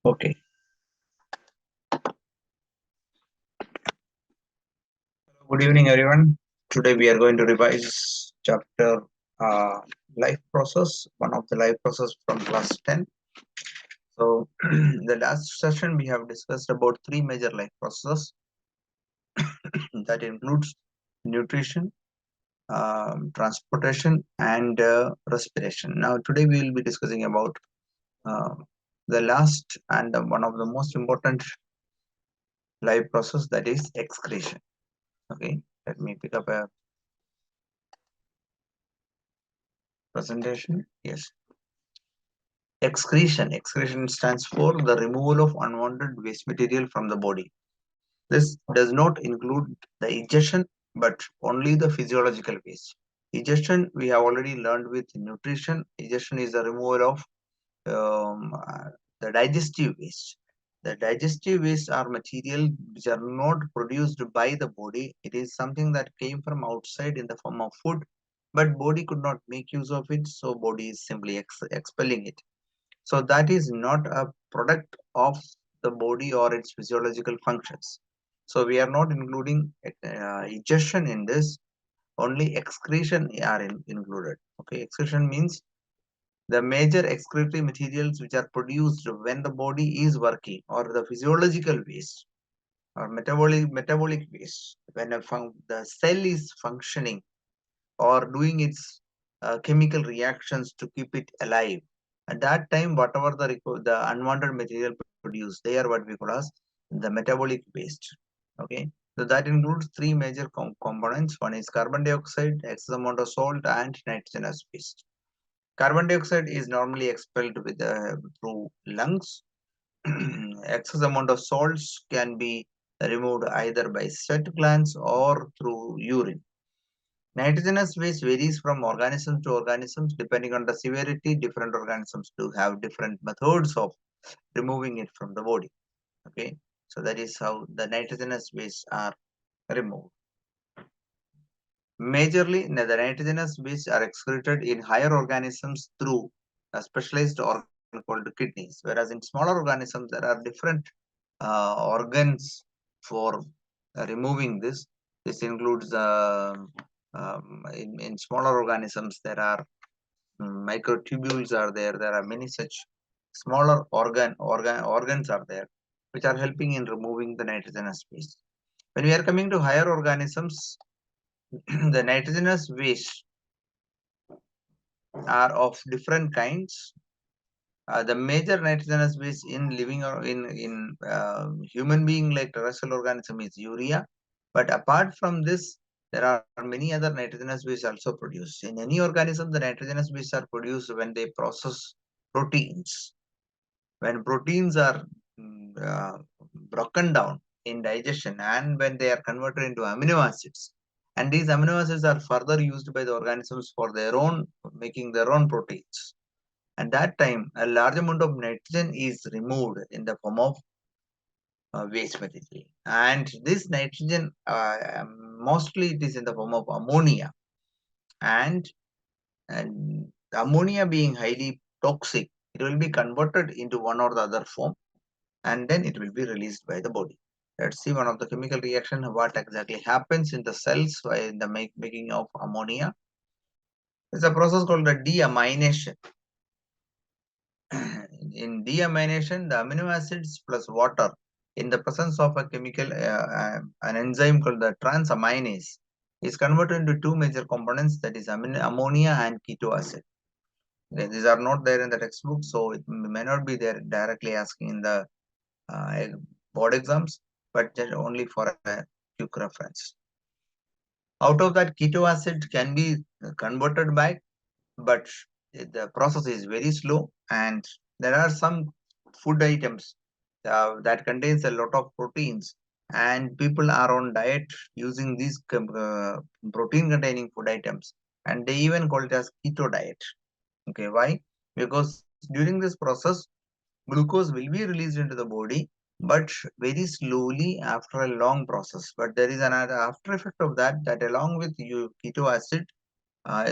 Okay. Good evening, everyone. Today we are going to revise chapter uh, life process, one of the life process from class 10. So, the last session we have discussed about three major life processes that includes nutrition, transportation, and respiration. Now, today we will be discussing about uh, the last and one of the most important life process, that is excretion. Okay, let me pick up a presentation. Yes. Excretion. Excretion stands for the removal of unwanted waste material from the body. This does not include the ingestion, but only the physiological waste. Ingestion, we have already learned with nutrition. Ingestion is the removal of the digestive waste. The digestive waste are material which are not produced by the body. It is something that came from outside in the form of food, but body could not make use of it, so body is simply expelling it. So that is not a product of the body or its physiological functions. So we are not including ingestion in this. Only excretion are included. Okay, excretion means the major excretory materials which are produced when the body is working, or the physiological waste or metabolic waste when the cell is functioning or doing its chemical reactions to keep it alive. At that time, whatever the unwanted material produced, they are what we call as the metabolic waste. Okay, so that includes three major components. One is carbon dioxide, excess amount of salt, and nitrogenous waste. Carbon dioxide is normally expelled through lungs. Excess amount of salts can be removed either by sweat glands or through urine. Nitrogenous waste varies from organism to organisms depending on the severity. Different organisms do have different methods of removing it from the body. Okay, so that is how the nitrogenous waste are removed. Majorly, the nitrogenous waste are excreted in higher organisms through a specialized organ called kidneys, whereas in smaller organisms there are different organs for removing this. This includes in smaller organisms there are microtubules are there. There are many such smaller organs are there which are helping in removing the nitrogenous waste. When we are coming to higher organisms, the nitrogenous waste are of different kinds. The major nitrogenous waste in living or in human being like terrestrial organism is urea. But apart from this, there are many other nitrogenous waste also produced. In any organism, the nitrogenous waste are produced when they process proteins. When proteins are broken down in digestion and when they are converted into amino acids, and these amino acids are further used by the organisms for their own making their own proteins. At that time, a large amount of nitrogen is removed in the form of waste material, and this nitrogen mostly it is in the form of ammonia, and ammonia being highly toxic, it will be converted into one or the other form, and then it will be released by the body. Let's see one of the chemical reaction, what exactly happens in the cells while in the making of ammonia. It's a process called the deamination. In deamination, the amino acids plus water in the presence of a chemical, an enzyme called the transaminase, is converted into two major components, that is ammonia and keto acid. These are not there in the textbook, so it may not be there directly asking in the uh, board exams, but just only for a quick reference. Out of that, keto acid can be converted back, but the process is very slow, and there are some food items that contains a lot of proteins, and people are on diet using these protein containing food items, and they even call it as keto diet. Okay, why? Because during this process glucose will be released into the body, but very slowly after a long process. But there is another after effect of that, that along with keto acid,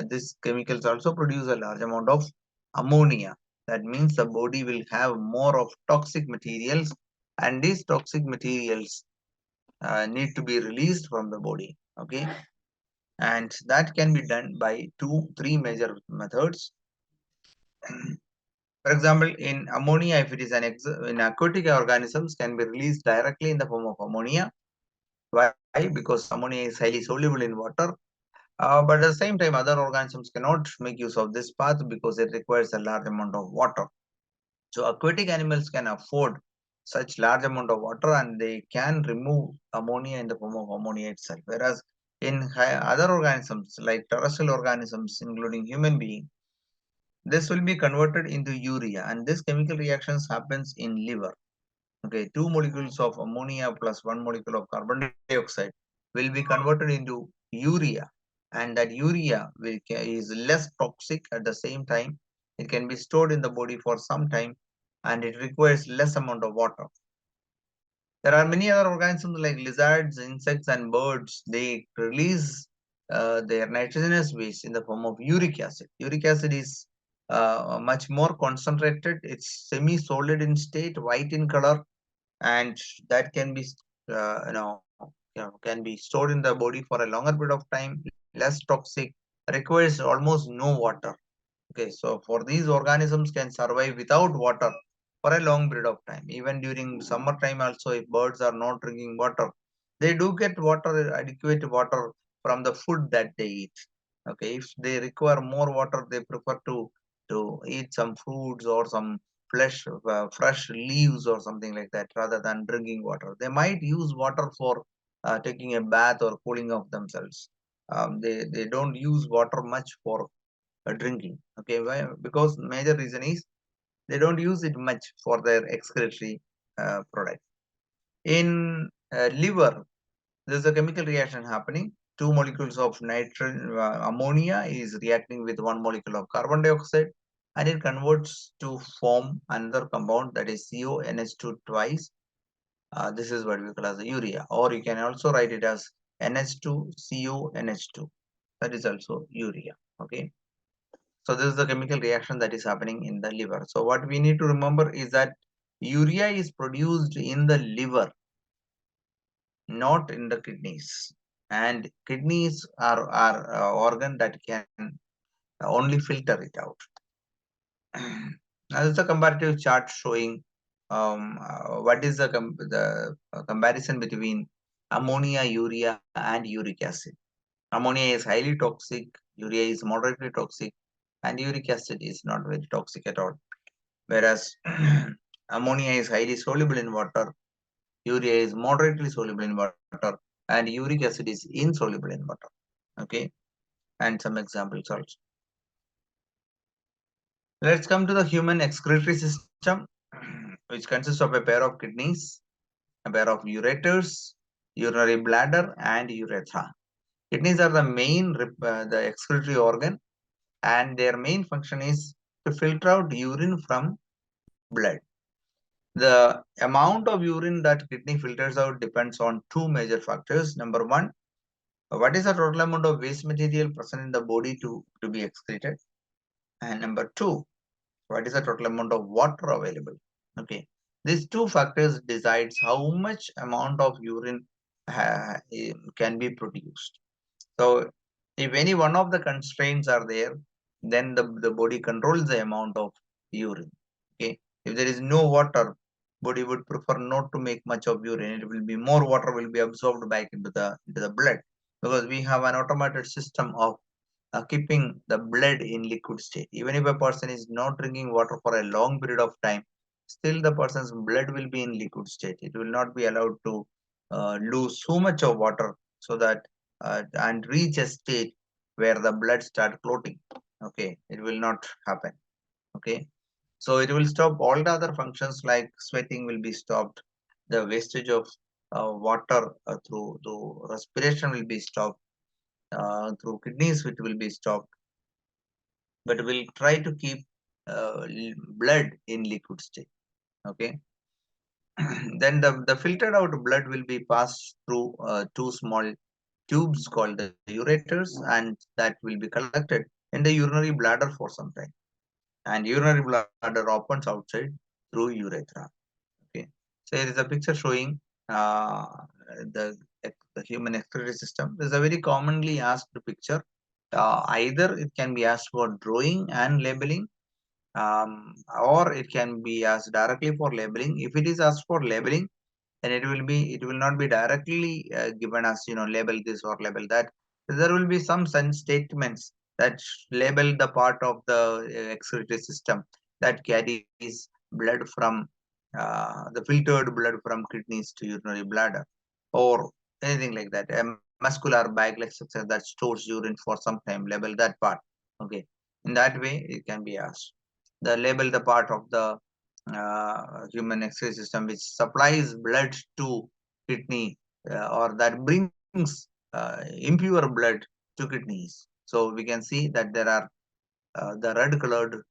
these chemicals also produce a large amount of ammonia, That means the body will have more of toxic materials, and these toxic materials need to be released from the body. Okay, and that can be done by three major methods. For example, in ammonia, if it is in aquatic organisms, can be released directly in the form of ammonia. Why? Because ammonia is highly soluble in water. But at the same time, other organisms cannot make use of this path because it requires a large amount of water. So aquatic animals can afford such large amount of water, and they can remove ammonia in the form of ammonia itself. Whereas in other organisms like terrestrial organisms, including human being, this will be converted into urea, and this chemical reactions happens in liver. Okay, 2 molecules of ammonia plus 1 molecule of carbon dioxide will be converted into urea, and that urea is less toxic. At the same time, it can be stored in the body for some time, and it requires less amount of water. There are many other organisms like lizards, insects, and birds. They release their nitrogenous waste in the form of uric acid. Uric acid is much more concentrated. It's semi-solid in state, white in color, and that can be can be stored in the body for a longer period of time, less toxic, requires almost no water. Okay, so for these organisms can survive without water for a long period of time. Even during summertime also, if birds are not drinking water, they do get water, adequate water from the food that they eat. Okay, if they require more water, they prefer to eat some fruits or some fresh leaves or something like that rather than drinking water. They might use water for taking a bath or cooling off themselves. They don't use water much for drinking. Okay, why? Because major reason is they don't use it much for their excretory product. In liver, there's a chemical reaction happening. 2 molecules of nitrogen ammonia is reacting with 1 molecule of carbon dioxide, and it converts to form another compound, that is CONH2 twice. This is what we call as the urea, or you can also write it as NH2CONH2. That is also urea. Okay. So this is the chemical reaction that is happening in the liver. So what we need to remember is that urea is produced in the liver, not in the kidneys. And kidneys are organ that can only filter it out. Now this is a comparative chart showing what is the comparison between ammonia, urea, and uric acid. Ammonia is highly toxic, urea is moderately toxic, and uric acid is not very toxic at all. Whereas ammonia is highly soluble in water, urea is moderately soluble in water, and uric acid is insoluble in water. Okay, and some examples also. Let's come to the human excretory system, which consists of a pair of kidneys, a pair of ureters, urinary bladder, and urethra. Kidneys are the main the excretory organ, and their main function is to filter out urine from blood. The amount of urine that kidney filters out depends on two major factors. Number one, what is the total amount of waste material present in the body to be excreted? And number two, what is the total amount of water available? Okay, these two factors decides how much amount of urine can be produced. So if any one of the constraints are there, then the body controls the amount of urine. Okay, if there is no water, body would prefer not to make much of urine. It will be more water will be absorbed back into the blood, because we have an automated system of keeping the blood in liquid state. Even if a person is not drinking water for a long period of time, still the person's blood will be in liquid state. It will not be allowed to lose so much of water, so that and reach a state where the blood start clotting. Okay, it will not happen. Okay, so it will stop all the other functions, like sweating will be stopped, the wastage of water through respiration will be stopped, through kidneys it will be stopped, but we'll try to keep blood in liquid state. Okay. Then the filtered out blood will be passed through two small tubes called the ureters, and that will be collected in the urinary bladder for some time. and urinary bladder opens outside through urethra. Okay, so here is a picture showing the, the human excretory system. This is a very commonly asked picture. Either it can be asked for drawing and labeling, or it can be asked directly for labeling. If it is asked for labeling, then it will not be directly given as, label this or label that. There will be some statements that label the part of the excretory system that carries blood from the filtered blood from kidneys to urinary bladder, or anything like that. A muscular bag like structure that stores urine for some time, label that part. Okay, in that way it can be asked. The label the part of the human excretory system which supplies blood to kidney, or that brings impure blood to kidneys. So we can see that there are the red colored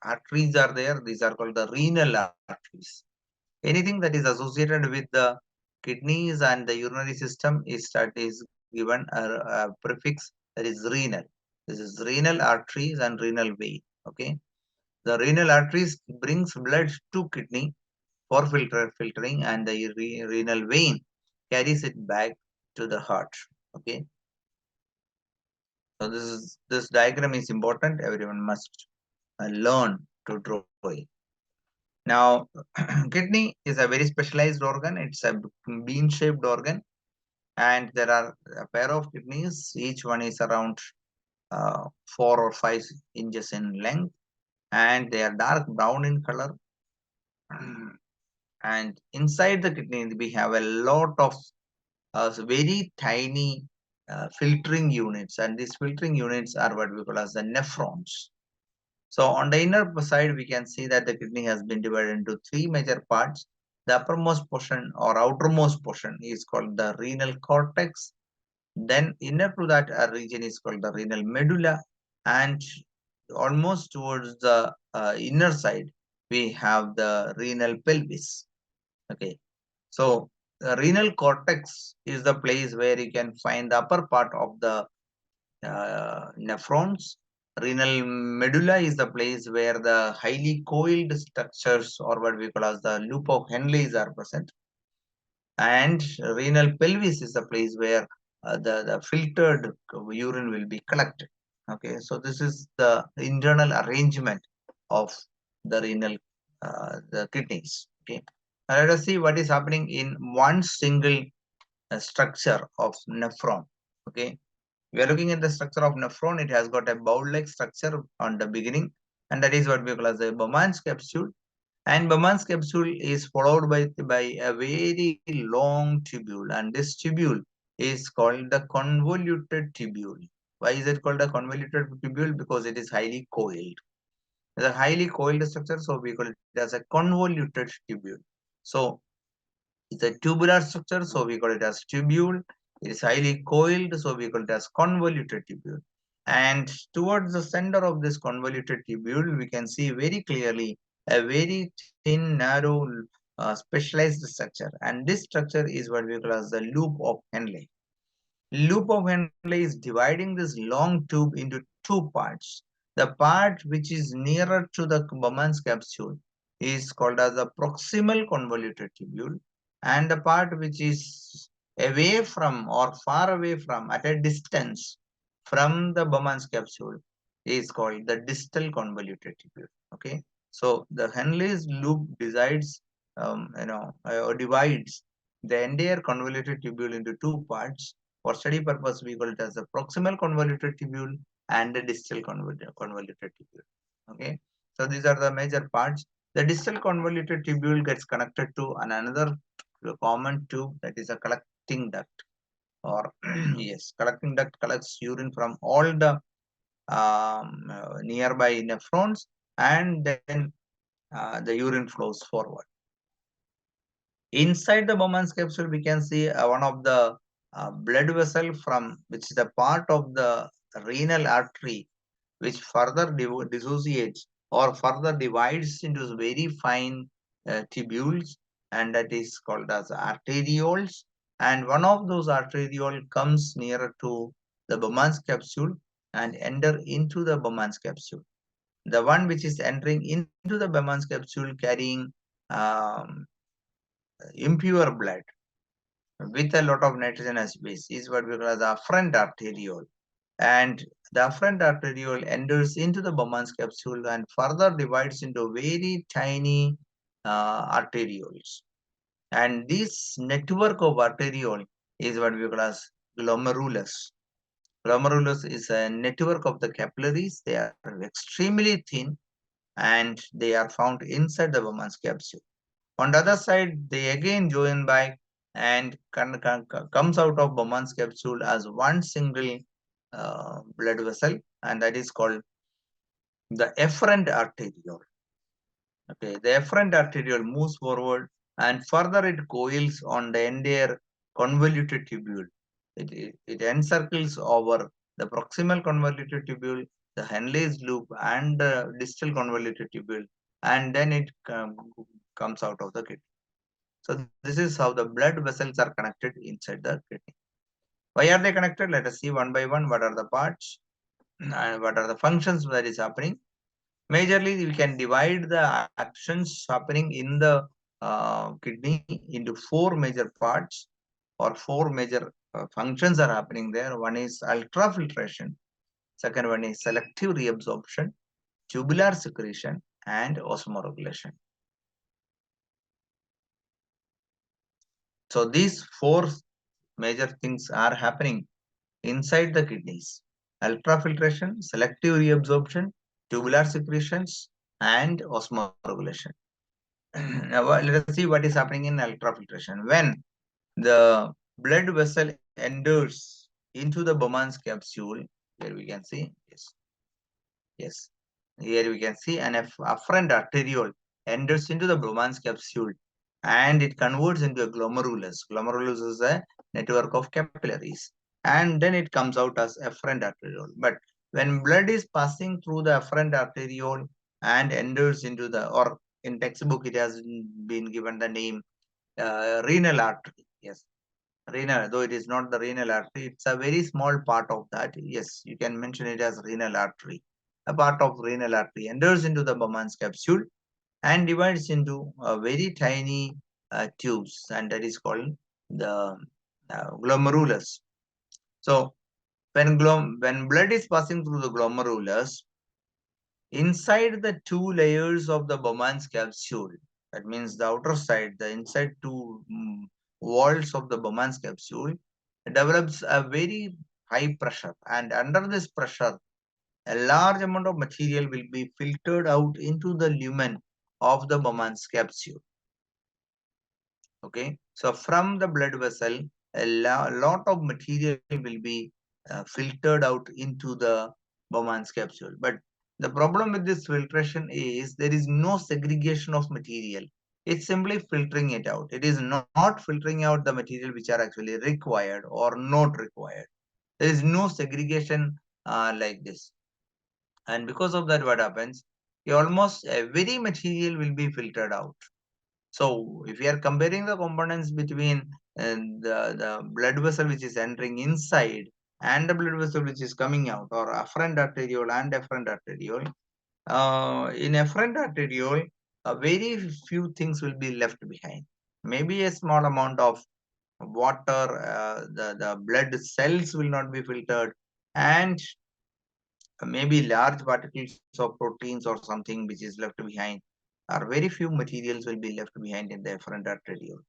arteries are there. These are called the renal arteries. Anything that is associated with the kidneys and the urinary system is given a prefix that is renal. This is renal arteries and renal vein. Okay, the renal arteries brings blood to kidney for filtering, and the renal vein carries it back to the heart. Okay, so this diagram is important. Everyone must learn to draw it. Now, kidney is a very specialized organ. It's a bean-shaped organ, and there are a pair of kidneys. Each one is around 4 or 5 inches in length, and they are dark brown in color. And inside the kidney, we have a lot of very tiny filtering units, and these filtering units are what we call as the nephrons. So on the inner side, we can see that the kidney has been divided into three major parts. The uppermost portion or outermost portion is called the renal cortex. Then inner to that region is called the renal medulla, and almost towards the inner side, we have the renal pelvis. Okay, so the renal cortex is the place where you can find the upper part of the nephrons. Renal medulla is the place where the highly coiled structures, or what we call as the loop of Henle's, are present. And renal pelvis is the place where the filtered urine will be collected. Okay, so this is the internal arrangement of the renal the kidneys. Okay, now let us see what is happening in one single structure of nephron. Okay, we are looking at the structure of nephron. It has got a bowl-like structure on the beginning, and that is what we call as the Bowman's capsule. And Bowman's capsule is followed by a very long tubule, and this tubule is called the convoluted tubule. Why is it called a convoluted tubule? Because it is highly coiled. It's a highly coiled structure, so we call it as a convoluted tubule. So it's a tubular structure, so we call it as tubule. It is highly coiled, so we call it as convoluted tubule. And towards the center of this convoluted tubule, we can see very clearly a very thin, narrow, specialized structure. And this structure is what we call as the loop of Henle. Loop of Henle is dividing this long tube into two parts. The part which is nearer to the Bowman's capsule is called as the proximal convoluted tubule, and the part which is away from or far away from, at a distance from the Bowman's capsule, is called the distal convoluted tubule. Okay, so the Henle's loop divides the entire convoluted tubule into two parts. For study purpose, we call it as the proximal convoluted tubule and the distal convoluted tubule. Okay, so these are the major parts. The distal convoluted tubule gets connected to another common tube, that is a collecting duct, or yes, collecting duct collects urine from all the nearby nephrons, and then the urine flows forward. Inside the Bowman's capsule, we can see one of the blood vessel from which is a part of the renal artery, which further dissociates or further divides into very fine tubules, and that is called as arterioles. And one of those arteriole comes nearer to the Bowman's capsule and enter into the Bowman's capsule. the one which is entering into the Bowman's capsule carrying um, impure blood with a lot of nitrogenous base is what we call as the afferent arteriole. And the afferent arteriole enters into the Bowman's capsule and further divides into very tiny arterioles. And this network of arteriole is what we call as glomerulus. Glomerulus is a network of the capillaries. They are extremely thin and they are found inside the Bowman's capsule. On the other side, they again join by and comes out of Bowman's capsule as one single blood vessel, and that is called the efferent arteriole. Okay, the efferent arteriole moves forward and further it coils on the entire convoluted tubule. It encircles over the proximal convoluted tubule, the Henle's loop, and the distal convoluted tubule, and then it comes out of the kidney. So this is how the blood vessels are connected inside the kidney. Why are they connected? Let us see one by one what are the parts and what are the functions that is happening. Majorly, we can divide the actions happening in the kidney into four major parts or four major functions are happening there. One is ultrafiltration, second one is selective reabsorption, tubular secretion, and osmoregulation. So these four major things are happening inside the kidneys: ultrafiltration, selective reabsorption, tubular secretions, and osmoregulation. Now, let us see what is happening in ultrafiltration. When the blood vessel enters into the Bowman's capsule, here we can see, yes, here we can see an afferent arteriole enters into the Bowman's capsule and it converts into a glomerulus. Glomerulus is a network of capillaries and then it comes out as efferent arteriole. But when blood is passing through the efferent arteriole and enters into the, or in textbook it has been given the name renal artery. Yes, renal, though it is not the renal artery, it's a very small part of that. Yes, you can mention it as renal artery. A part of renal artery enters into the Bowman's capsule and divides into very tiny tubes, and that is called the glomerulus. So when blood is passing through the glomerulus, inside the two layers of the Bowman's capsule, that means the outer side, the inside two walls of the Bowman's capsule, develops a very high pressure, and under this pressure, a large amount of material will be filtered out into the lumen of the Bowman's capsule. Okay, so from the blood vessel, a lot of material will be filtered out into the Bowman's capsule. But the problem with this filtration is there is no segregation of material. It's simply filtering it out. It is not filtering out the material which are actually required or not required. There is no segregation like this. And because of that, what happens? Almost every material will be filtered out. So if we are comparing the components between the blood vessel which is entering inside and the blood vessel which is coming out, or afferent arteriole and efferent arteriole, in efferent arteriole, very few things will be left behind. Maybe a small amount of water, the blood cells will not be filtered, and maybe large particles of proteins or something which is left behind, or very few materials will be left behind in the efferent arteriole.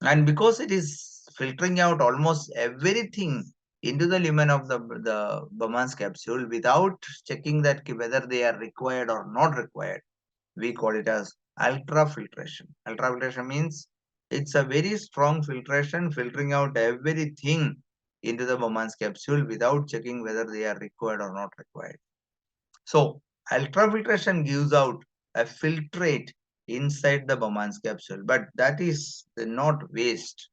And because it is filtering out almost everything into the lumen of the Bowman's capsule without checking that whether they are required or not required, we call it as ultrafiltration. Ultrafiltration means it's a very strong filtration, filtering out everything into the Bowman's capsule without checking whether they are required or not required. So ultrafiltration gives out a filtrate inside the Bowman's capsule, but that is not waste.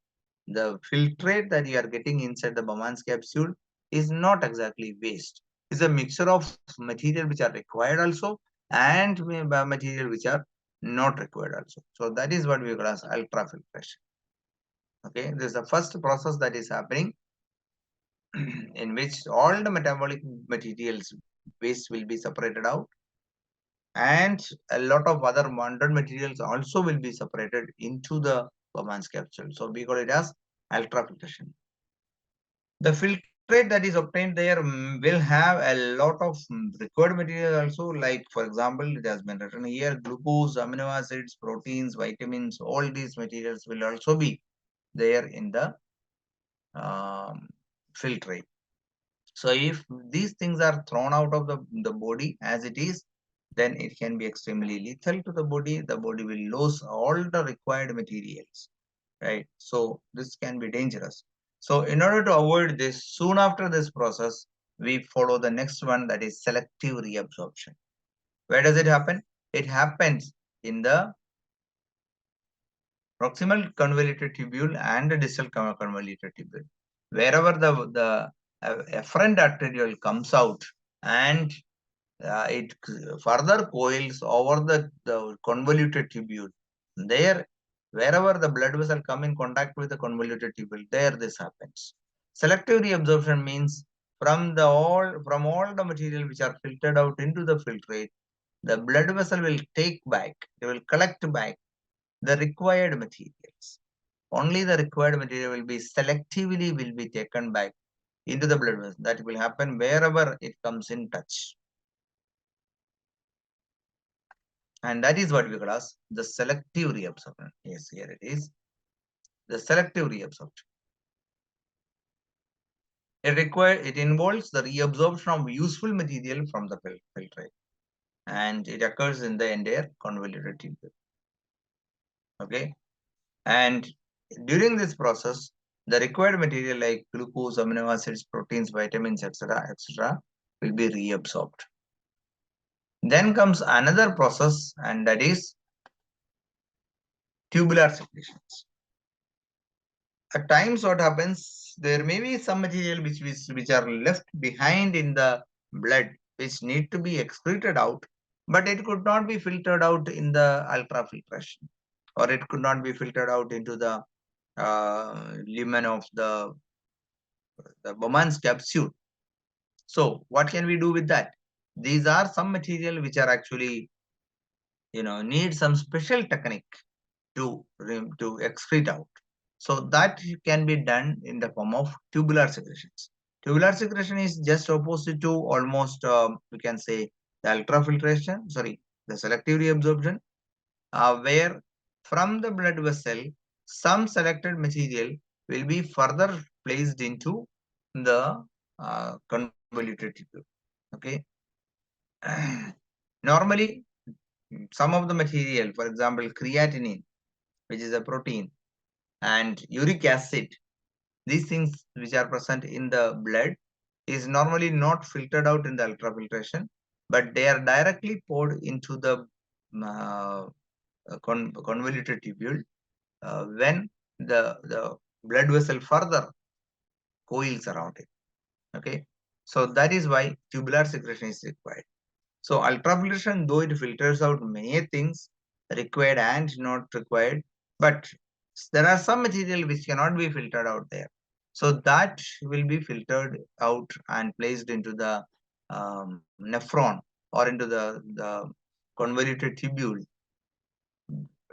The filtrate that you are getting inside the Bowman's capsule is not exactly waste. It's a mixture of material which are required also and material which are not required also. So that is what we call as ultrafiltration. Okay, this is the first process that is happening in which all the metabolic materials waste will be separated out, and a lot of other bonded materials also will be separated into the Bowman's capsule. So we call it as ultrafiltration. The filtrate that is obtained there will have a lot of required material also, like for example, it has been written here, glucose, amino acids, proteins, vitamins, all these materials will also be there in the filtrate. So if these things are thrown out of the body as it is, then it can be extremely lethal to the body. The body will lose all the required materials, right? So this can be dangerous. So in order to avoid this, soon after this process, we follow the next one, that is selective reabsorption. Where does it happen? It happens in the proximal convoluted tubule and the distal convoluted tubule. Wherever the afferent arteriole comes out and it further coils over the convoluted tubule. There, wherever the blood vessel come in contact with the convoluted tubule, there this happens. Selective reabsorption means from all the material which are filtered out into the filtrate, the blood vessel will take back, they will collect back the required materials. Only the required material will be selectively taken back into the blood vessel. That will happen wherever it comes in touch. And that is what we call as the selective reabsorption. Yes, here it is. The selective reabsorption. It involves the reabsorption of useful material from the filtrate. And it occurs in the entire convoluted tubule. Okay. And during this process, the required material like glucose, amino acids, proteins, vitamins, etc., will be reabsorbed. Then comes another process, and that is tubular secretions. At times what happens, there may be some material which are left behind in the blood which need to be excreted out, but it could not be filtered out in the ultrafiltration, or it could not be filtered out into the lumen of the Bowman's capsule. So what can we do with that? These are some material which are actually, need some special technique to excrete out. So that can be done in the form of tubular secretions. Tubular secretion is just opposite to almost, we can say, the ultrafiltration, sorry, the selective reabsorption, where from the blood vessel, some selected material will be further placed into the convoluted tubule. Okay. Normally, some of the material, for example, creatinine, which is a protein, and uric acid, these things which are present in the blood is normally not filtered out in the ultrafiltration, but they are directly poured into the convoluted tubule when the blood vessel further coils around it. Okay, so that is why tubular secretion is required. So ultrafiltration, though it filters out many things required and not required, but there are some material which cannot be filtered out there. So that will be filtered out and placed into the nephron or into the convoluted tubule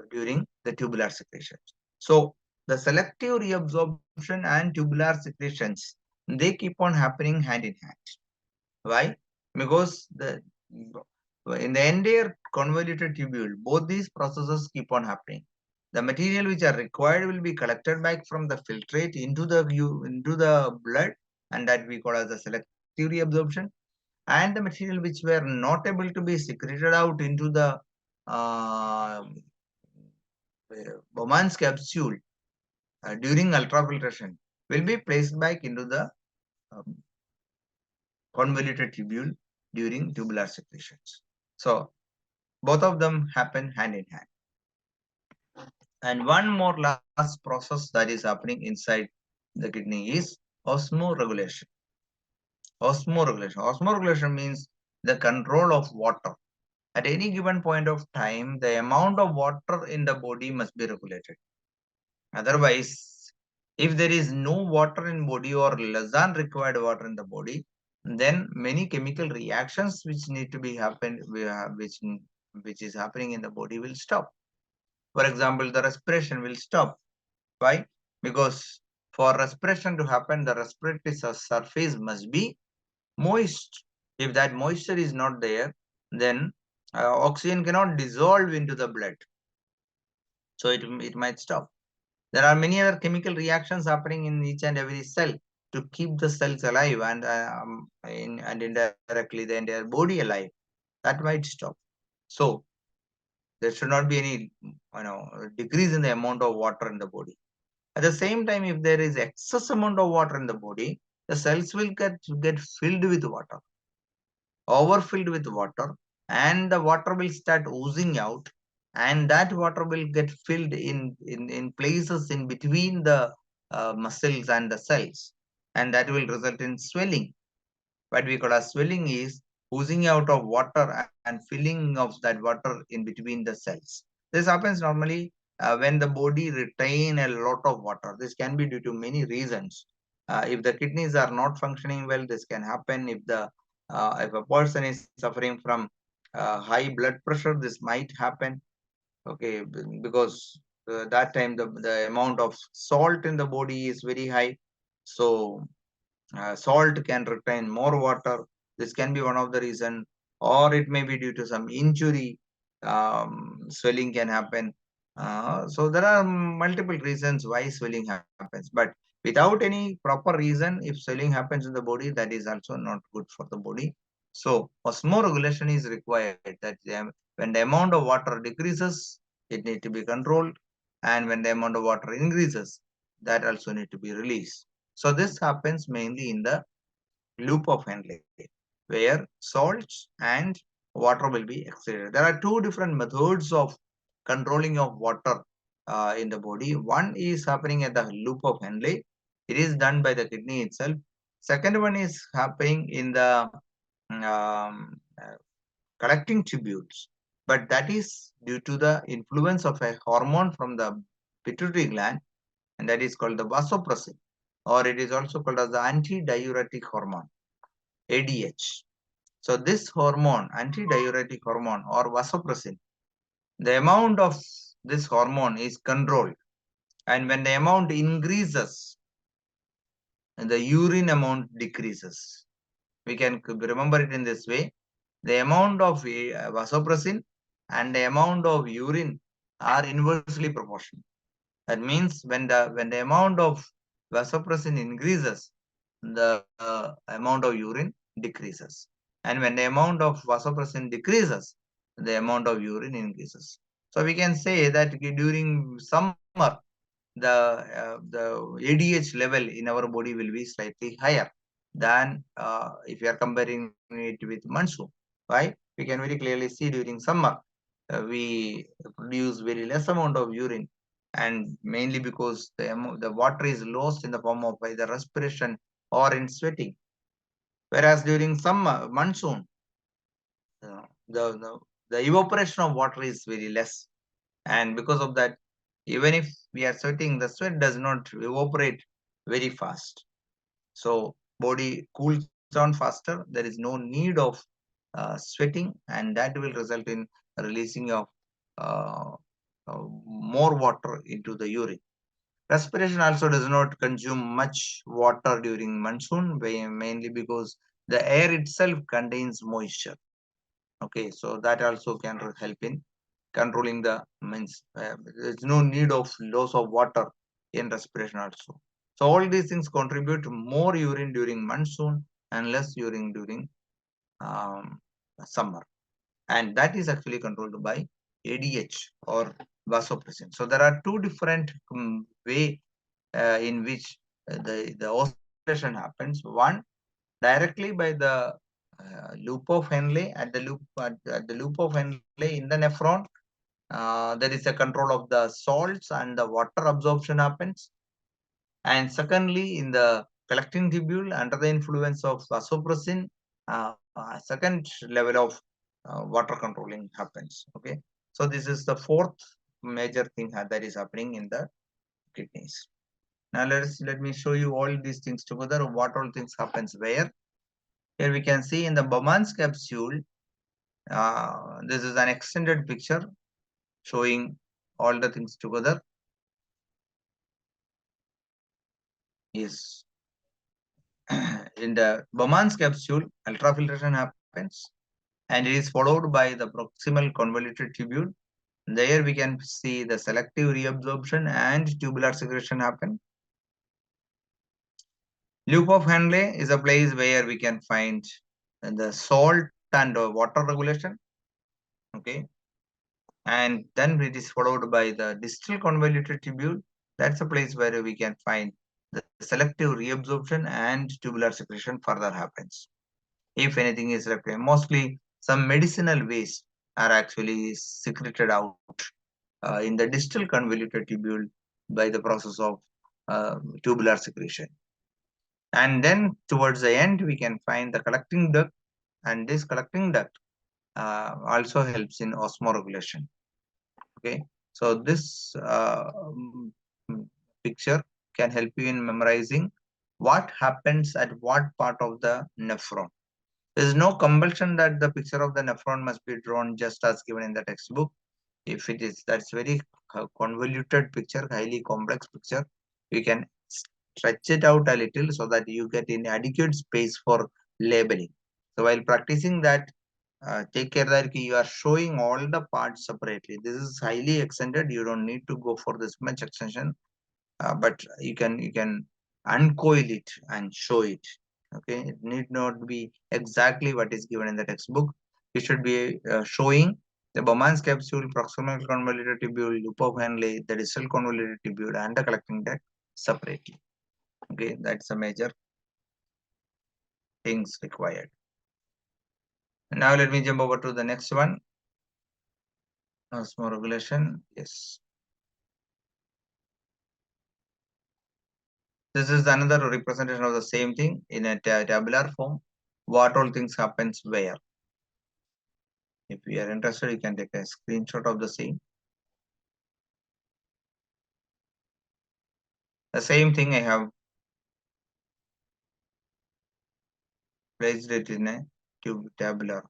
during the tubular secretions. So the selective reabsorption and tubular secretions, they keep on happening hand in hand. Why? Because in the entire convoluted tubule, both these processes keep on happening. The material which are required will be collected back from the filtrate into the blood, and that we call as the selective reabsorption. And the material which were not able to be secreted out into the Bowman's capsule during ultrafiltration will be placed back into the um, convoluted tubule during tubular secretions. So both of them happen hand in hand. And one more last process that is happening inside the kidney is osmoregulation. Osmoregulation means the control of water. At any given point of time, the amount of water in the body must be regulated. Otherwise, if there is no water in body or less than required water in the body, then many chemical reactions which need to be happened, which is happening in the body will stop. For example, the respiration will stop. Why? Because for respiration to happen, the respiratory surface must be moist. If that moisture is not there, then oxygen cannot dissolve into the blood. So it might stop. There are many other chemical reactions happening in each and every cell to keep the cells alive and indirectly the entire body alive. That might stop. So there should not be any decrease in the amount of water in the body. At the same time, if there is excess amount of water in the body, the cells will get filled with water, overfilled with water, and the water will start oozing out, and that water will get filled in places in between the muscles and the cells, and that will result in swelling. What we call as swelling is oozing out of water and filling of that water in between the cells. This happens normally when the body retain a lot of water. This can be due to many reasons. If the kidneys are not functioning well, this can happen. If a person is suffering from high blood pressure, this might happen. Okay, because that time the amount of salt in the body is very high. So salt can retain more water. This can be one of the reason, or it may be due to some injury. Swelling can happen. So there are multiple reasons why swelling happens. But without any proper reason, if swelling happens in the body, that is also not good for the body. So osmoregulation is required. That when the amount of water decreases, it need to be controlled, and when the amount of water increases, that also need to be released. So this happens mainly in the loop of Henle, where salts and water will be extracted. There are two different methods of controlling of water in the body. One is happening at the loop of Henle. It is done by the kidney itself. Second one is happening in the collecting tubules, but that is due to the influence of a hormone from the pituitary gland, and that is called the vasopressin, or it is also called as the antidiuretic hormone, ADH. So this hormone, antidiuretic hormone or vasopressin, the amount of this hormone is controlled, and when the amount increases, the urine amount decreases. We can remember it in this way: the amount of vasopressin and the amount of urine are inversely proportional. That means when the amount of vasopressin increases, the amount of urine decreases, and when the amount of vasopressin decreases, the amount of urine increases. So we can say that during summer, the ADH level in our body will be slightly higher than if you are comparing it with monsoon. Why? We can very clearly see during summer we produce very less amount of urine, and mainly because the water is lost in the form of either respiration or in sweating. Whereas during summer monsoon, uh, the, the the evaporation of water is very less, and because of that, even if we are sweating, the sweat does not evaporate very fast. So body cools down faster. There is no need of sweating, and that will result in releasing of uh, more water into the urine. Respiration also does not consume much water during monsoon, mainly because the air itself contains moisture. Okay, so that also can help in controlling the means. There's no need of loss of water in respiration also. So all these things contribute to more urine during monsoon and less urine during um, summer, and that is actually controlled by ADH or vasopressin. So there are two different way in which the oscillation happens. One, directly by the loop of Henle. At the loop of Henle in the nephron, there is a control of the salts and the water absorption happens. And secondly, in the collecting tubule, under the influence of vasopressin, second level of water controlling happens. Okay, so this is the fourth major thing that is happening in the kidneys. Now let me show you all these things together. What all things happens where. Here we can see in the Bowman's capsule, this is an extended picture showing all the things together. Yes. In the Bowman's capsule, ultrafiltration happens and it is followed by the proximal convoluted tubule. There we can see the selective reabsorption and tubular secretion happen. Loop of Henle is a place where we can find the salt and water regulation. Okay. And then it is followed by the distal convoluted tubule. That's a place where we can find the selective reabsorption and tubular secretion further happens. If anything is left, mostly some medicinal waste are actually secreted out in the distal convoluted tubule by the process of tubular secretion. And then towards the end, we can find the collecting duct, and this collecting duct also helps in osmoregulation. Okay, so this picture can help you in memorizing what happens at what part of the nephron. There is no compulsion that the picture of the nephron must be drawn just as given in the textbook. If it is, that's very convoluted picture, highly complex picture. You can stretch it out a little so that you get in adequate space for labeling. So while practicing that, take care that you are showing all the parts separately. This is highly extended. You don't need to go for this much extension, but you can uncoil it and show it. Okay, it need not be exactly what is given in the textbook. You should be showing the Bowman's capsule, proximal convoluted tubule, loop of Henle, the distal convoluted tubule, and the collecting duct separately. Okay, that's a major things required. Now let me jump over to the next one. Osmoregulation. Yes. This is another representation of the same thing in a tabular form. What all things happens where. If you are interested, you can take a screenshot of the same. The same thing I have placed it in a tabular.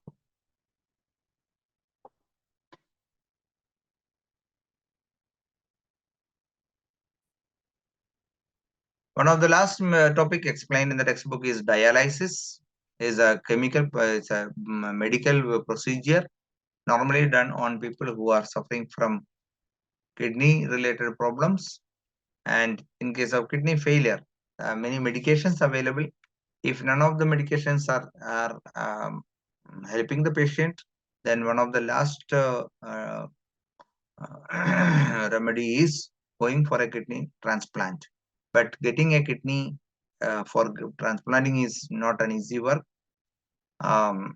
One of the last topic explained in the textbook is dialysis. Is a chemical, it's a medical procedure normally done on people who are suffering from kidney related problems. And in case of kidney failure, many medications available. If none of the medications are helping the patient, then one of the last remedy is going for a kidney transplant. But getting a kidney for transplanting is not an easy work. An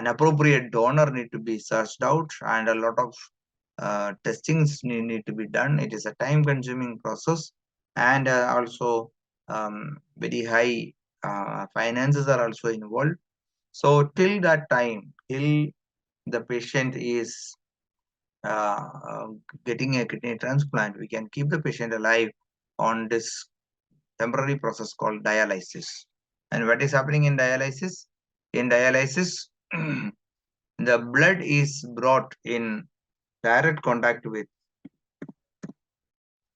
appropriate donor need to be searched out, and a lot of testings need to be done. It is a time-consuming process, and also very high finances are also involved. So till that time, till the patient is uh, getting a kidney transplant, we can keep the patient alive on this temporary process called dialysis. And what is happening in dialysis? In dialysis, the blood is brought in direct contact with,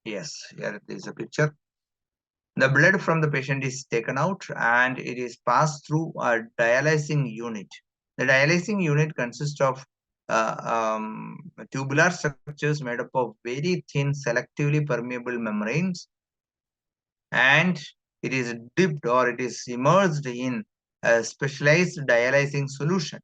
yes, here is a picture. The blood from the patient is taken out and it is passed through a dialysing unit. The dialysing unit consists of tubular structures made up of very thin, selectively permeable membranes, and it is dipped or it is immersed in a specialized dialysing solution.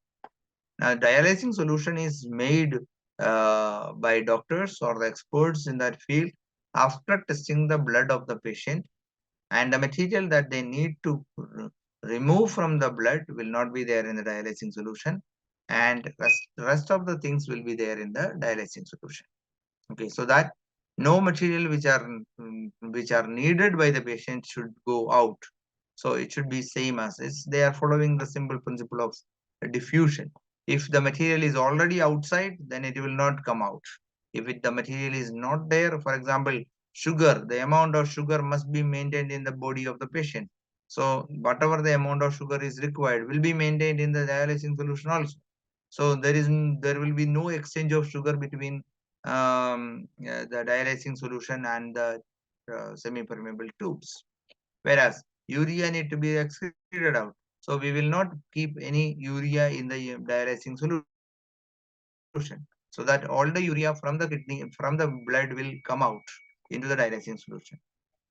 Now, dialysing solution is made by doctors or the experts in that field after testing the blood of the patient, and the material that they need to remove from the blood will not be there in the dialysing solution, and rest of the things will be there in the dialysing solution. Okay, so that no material which are needed by the patient should go out. So it should be same as it's, they are following the simple principle of diffusion. If the material is already outside, then it will not come out. If the material is not there, for example, sugar, the amount of sugar must be maintained in the body of the patient. So whatever the amount of sugar is required will be maintained in the dialysing solution also. So there will be no exchange of sugar between the dialysing solution and the semi-permeable tubes. Whereas urea need to be excreted out. So we will not keep any urea in the dialysing solution, so that all the urea from the kidney, from the blood will come out into the dialysing solution.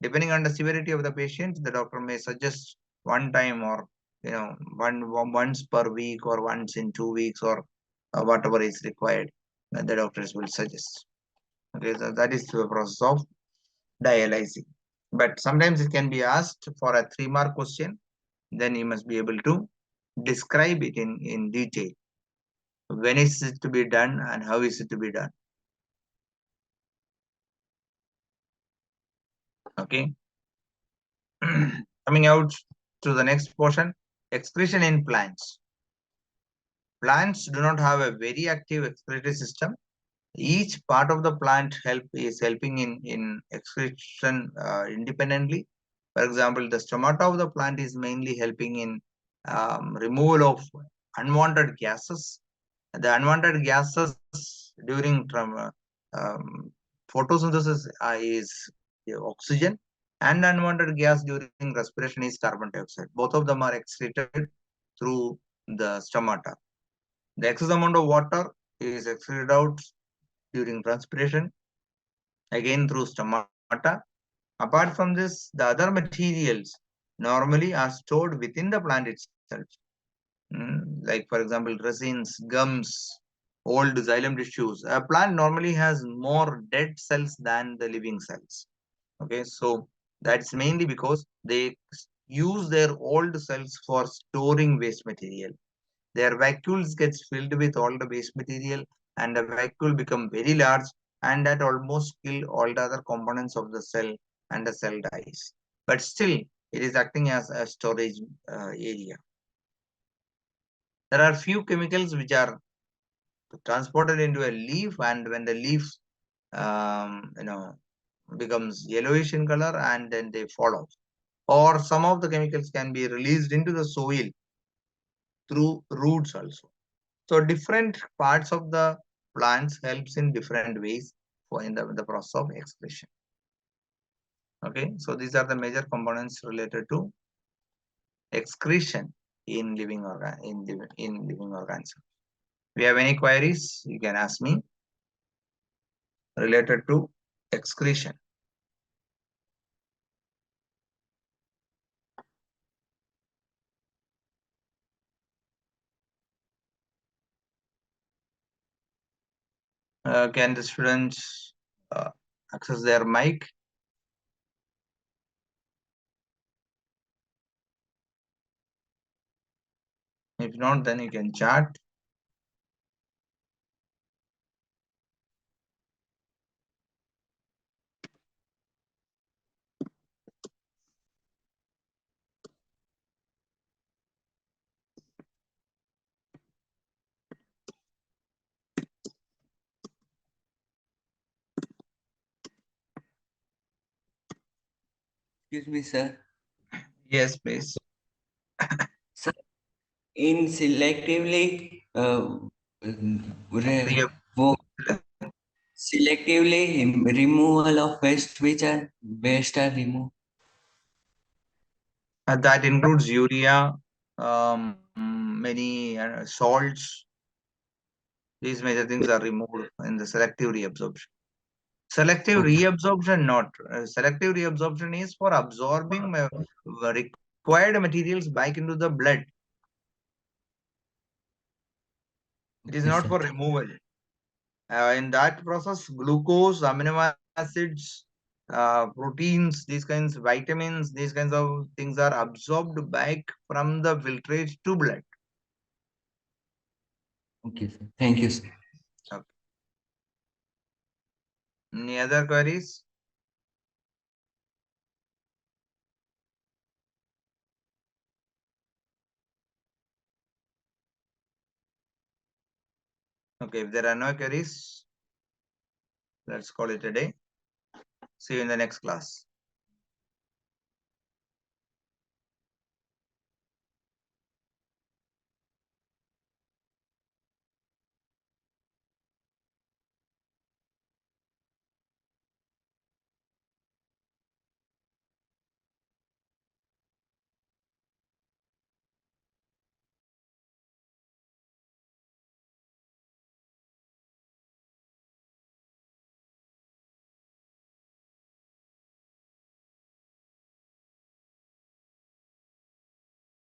Depending on the severity of the patient, the doctor may suggest one time, or once per week, or once in 2 weeks, or whatever is required that the doctors will suggest. Okay, so that is the process of dialyzing. But sometimes it can be asked for a 3-mark question, then you must be able to describe it in detail. When is it to be done and how is it to be done? Okay. Coming out to the next portion, excretion in plants. Plants do not have a very active excretory system. Each part of the plant is helping in excretion independently. For example, the stomata of the plant is mainly helping in removal of unwanted gases. The unwanted gases during photosynthesis is oxygen, and unwanted gas during respiration is carbon dioxide. Both of them are excreted through the stomata. The excess amount of water is excreted out during transpiration, again through stomata. Apart from this, the other materials normally are stored within the plant itself. Like for example, resins, gums, old xylem tissues. A plant normally has more dead cells than the living cells. Okay, so that's mainly because they use their old cells for storing waste material. Their vacuoles gets filled with all the waste material, and the vacuole become very large, and that almost kill all the other components of the cell, and the cell dies. But still, it is acting as a storage area. There are few chemicals which are transported into a leaf, and when the leaf um, you know becomes yellowish in color, and then they fall off. Or some of the chemicals can be released into the soil through roots also. So different parts of the plants helps in different ways for in the process of excretion. Okay, so these are the major components related to excretion in living organisms. If you have any queries, you can ask me related to excretion. Can the students access their mic? If not, then you can chat. Excuse me, sir. Yes, please. Sir, in selectively We have, selectively removal of waste, which are waste are removed. that includes urea, many salts. These major things are removed in the selective reabsorption. Selective Okay. reabsorption, not selective reabsorption is for absorbing required materials back into the blood. It is Okay, not sir. for removal. In that process, glucose, amino acids, proteins, these kinds, vitamins, these kinds of things are absorbed back from the filtrate to blood. Okay, sir. Thank you, sir. Okay. Any other queries? Okay, if there are no queries, let's call it a day. See you in the next class.